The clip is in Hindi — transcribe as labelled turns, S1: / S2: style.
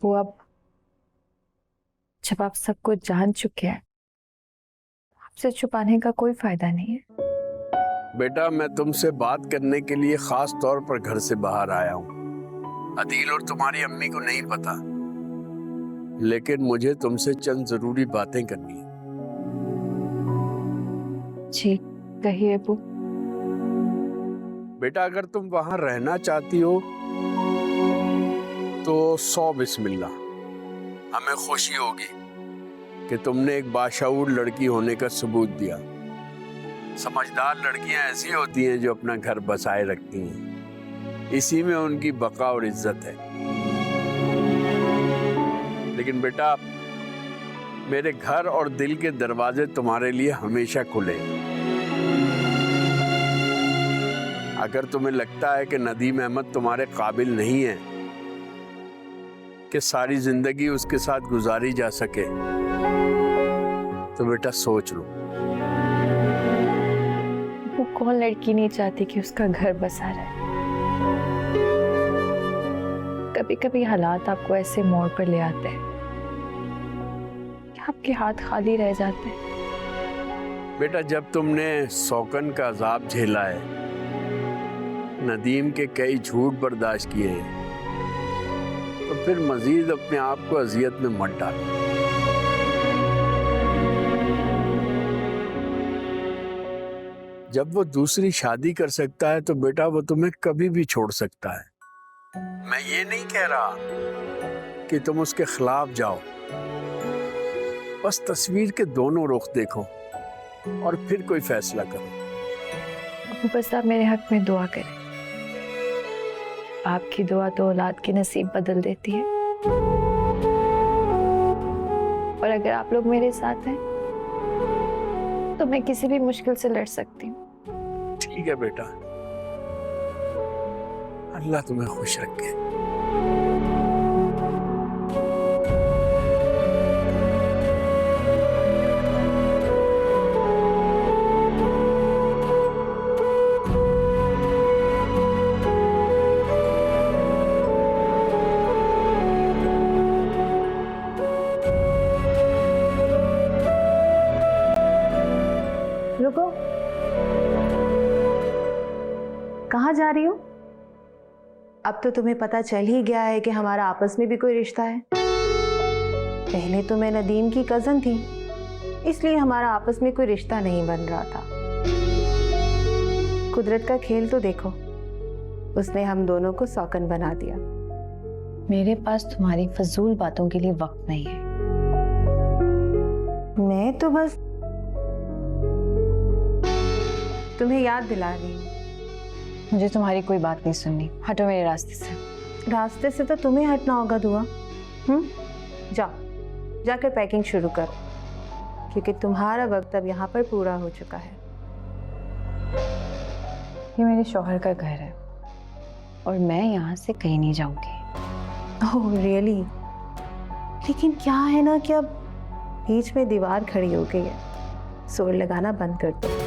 S1: वो अब जब आप सब कुछ जान चुके हैं, आपसे छुपाने का कोई फायदा नहीं है।
S2: बेटा, मैं तुमसे बात करने के लिए खास तौर पर घर से बाहर आया हूँ। अदील और तुम्हारी अम्मी को नहीं पता, लेकिन मुझे तुमसे चंद जरूरी बातें करनी है।
S1: जी कहिए अबू।
S2: बेटा, अगर तुम वहां रहना चाहती हो तो 100 बिस्मिल्लाह। हमें खुशी होगी कि तुमने एक बाशऊर लड़की होने का सबूत दिया। समझदार लड़कियां ऐसी होती हैं जो अपना घर बसाए रखती हैं, इसी में उनकी बका और इज्जत है। लेकिन बेटा, मेरे घर और दिल के दरवाजे तुम्हारे लिए हमेशा खुले। अगर तुम्हें लगता है कि नदीम अहमद तुम्हारे काबिल नहीं है कि सारी जिंदगी उसके साथ गुजारी जा सके, तो बेटा सोच लो।
S1: वो कौन लड़की नहीं चाहती कि उसका घर बसा रहे। कभी कभी हालात आपको ऐसे मोड़ पर ले आते हैं कि आपके हाथ खाली रह जाते हैं।
S2: बेटा, जब तुमने सौकन का अजाब झेला है, नदीम के कई झूठ बर्दाश्त किए हैं, तो फिर मजीद अपने आप को अजियत में मत डालो। जब वो दूसरी शादी कर सकता है तो बेटा वो तुम्हें कभी भी छोड़ सकता है। मैं ये नहीं कह रहा कि तुम उसके खिलाफ जाओ, बस तस्वीर के दोनों रुख देखो और फिर कोई फैसला करो।
S1: अबू बस आप मेरे हक में दुआ करें। आपकी दुआ तो औलाद के नसीब बदल देती है, और अगर आप लोग मेरे साथ हैं तो मैं किसी भी मुश्किल से लड़ सकती हूँ।
S2: ठीक है बेटा, अल्लाह तुम्हें खुश रखे।
S3: रुको, कहाँ जा रही हो? अब तो तुम्हें पता चल ही गया है कि हमारा आपस में भी कोई रिश्ता है। पहले तो मैं नदीम की कजन थी, इसलिए हमारा आपस में कोई रिश्ता नहीं बन रहा था। कुदरत का खेल तो देखो, उसने हम दोनों को सौकन बना दिया।
S1: मेरे पास तुम्हारी फजूल बातों के लिए वक्त नहीं है।
S3: मैं तो बस तुम्हें याद दिला रही हूँ।
S1: मुझे तुम्हारी कोई बात नहीं सुननी, हटो मेरे रास्ते से।
S3: रास्ते से तो तुम्हें हटना होगा दुआ। जाओ, जाकर पैकिंग शुरू करो, क्योंकि तुम्हारा वक्त अब यहाँ पर पूरा हो चुका है।
S1: ये मेरे शौहर का घर है और मैं यहाँ से कहीं नहीं जाऊंगी।
S3: Oh really? लेकिन क्या है ना कि अब बीच में दीवार खड़ी हो गई है, जोर लगाना बंद कर दो।